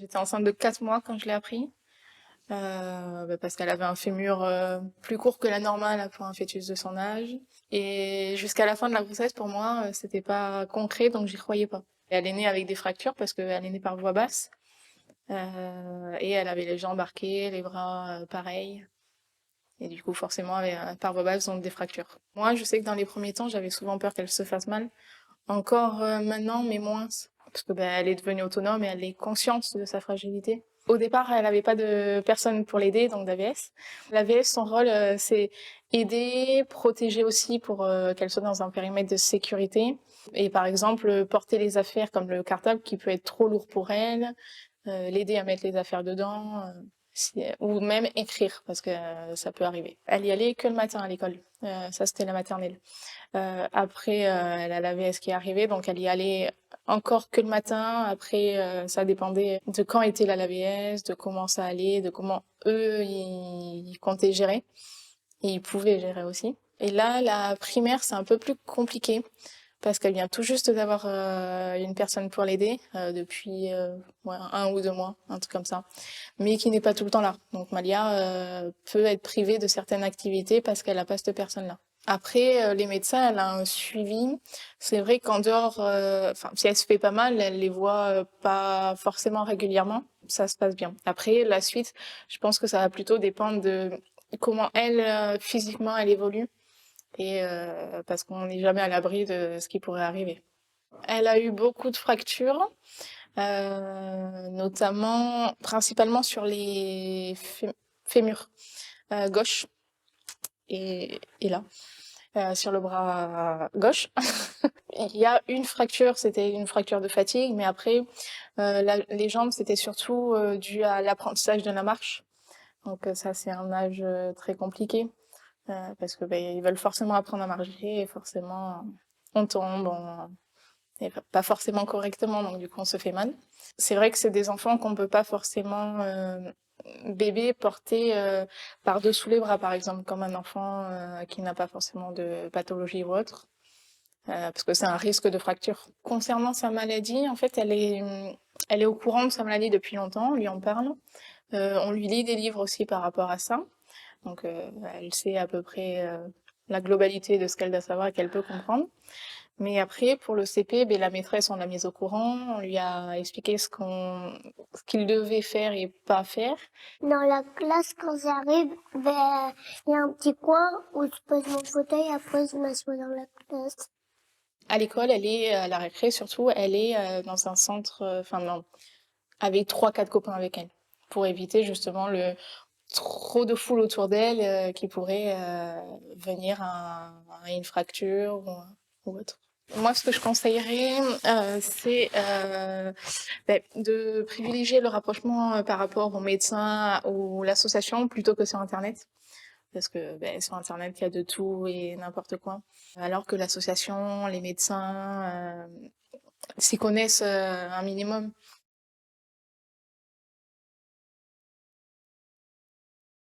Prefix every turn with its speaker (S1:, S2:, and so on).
S1: J'étais enceinte de 4 mois quand je l'ai appris, parce qu'elle avait un fémur plus court que la normale pour un fœtus de son âge. Et jusqu'à la fin de la grossesse, pour moi, c'était pas concret, donc j'y croyais pas. Et elle est née avec des fractures parce qu'elle est née par voie basse. Et elle avait les jambes arquées, les bras pareils. Et du coup, forcément, par voie basse, donc des fractures. Moi, je sais que dans les premiers temps, j'avais souvent peur qu'elle se fasse mal. Encore maintenant, mais moins. Parce que elle est devenue autonome et elle est consciente de sa fragilité. Au départ, elle n'avait pas de personne pour l'aider, donc d'AVS. L'AVS, son rôle, c'est aider, protéger aussi pour qu'elle soit dans un périmètre de sécurité. Et par exemple, porter les affaires comme le cartable qui peut être trop lourd pour elle, l'aider à mettre les affaires dedans, ou même écrire, parce que ça peut arriver. Elle y allait que le matin à l'école. Ça, c'était la maternelle. Après, elle a l'AVS qui est arrivée, donc elle y allait encore que le matin. Après, ça dépendait de quand était la l'AVS, de comment ça allait, de comment eux, ils comptaient gérer. Et ils pouvaient gérer aussi. Et là, la primaire, c'est un peu plus compliqué parce qu'elle vient tout juste d'avoir une personne pour l'aider depuis ouais, 1 ou 2 mois, un truc comme ça, mais qui n'est pas tout le temps là. Donc Malia peut être privée de certaines activités parce qu'elle n'a pas cette personne-là. Après, les médecins, elle a un suivi. C'est vrai qu'en dehors, enfin, si elle se fait pas mal, elle les voit pas forcément régulièrement. Ça se passe bien. Après, la suite, je pense que ça va plutôt dépendre de comment elle, physiquement, elle évolue. Et parce qu'on n'est jamais à l'abri de ce qui pourrait arriver. Elle a eu beaucoup de fractures, notamment, principalement sur les fémurs gauche et là. Sur le bras gauche. Il y a une fracture, c'était une fracture de fatigue, mais après, les jambes, c'était surtout dû à l'apprentissage de la marche. Donc ça, c'est un âge très compliqué, parce que ils veulent forcément apprendre à marcher, et forcément, on tombe, et pas forcément correctement, donc du coup, on se fait mal. C'est vrai que c'est des enfants qu'on peut pas forcément bébé porté par-dessous les bras, par exemple, comme un enfant qui n'a pas forcément de pathologie ou autre, parce que c'est un risque de fracture. Concernant sa maladie, en fait, elle est au courant de sa maladie depuis longtemps, on lui en parle. On lui lit des livres aussi par rapport à ça, donc elle sait à peu près la globalité de ce qu'elle doit savoir et qu'elle peut comprendre. Mais après, pour le CP, la maîtresse, on l'a mise au courant, on lui a expliqué ce qu'il devait faire et pas faire.
S2: Dans la classe, quand j'arrive, il y a un petit coin où je pose mon fauteuil, après je m'assois dans la classe.
S1: À l'école, elle est, à la récré surtout, elle est dans un centre, enfin non, avec 3, 4 copains avec elle, pour éviter justement le trop de foule autour d'elle qui pourrait venir à une fracture ou autre. Moi, ce que je conseillerais, c'est de privilégier le rapprochement par rapport aux médecins ou l'association plutôt que sur Internet. Parce que sur Internet, il y a de tout et n'importe quoi. Alors que l'association, les médecins s'y connaissent un minimum.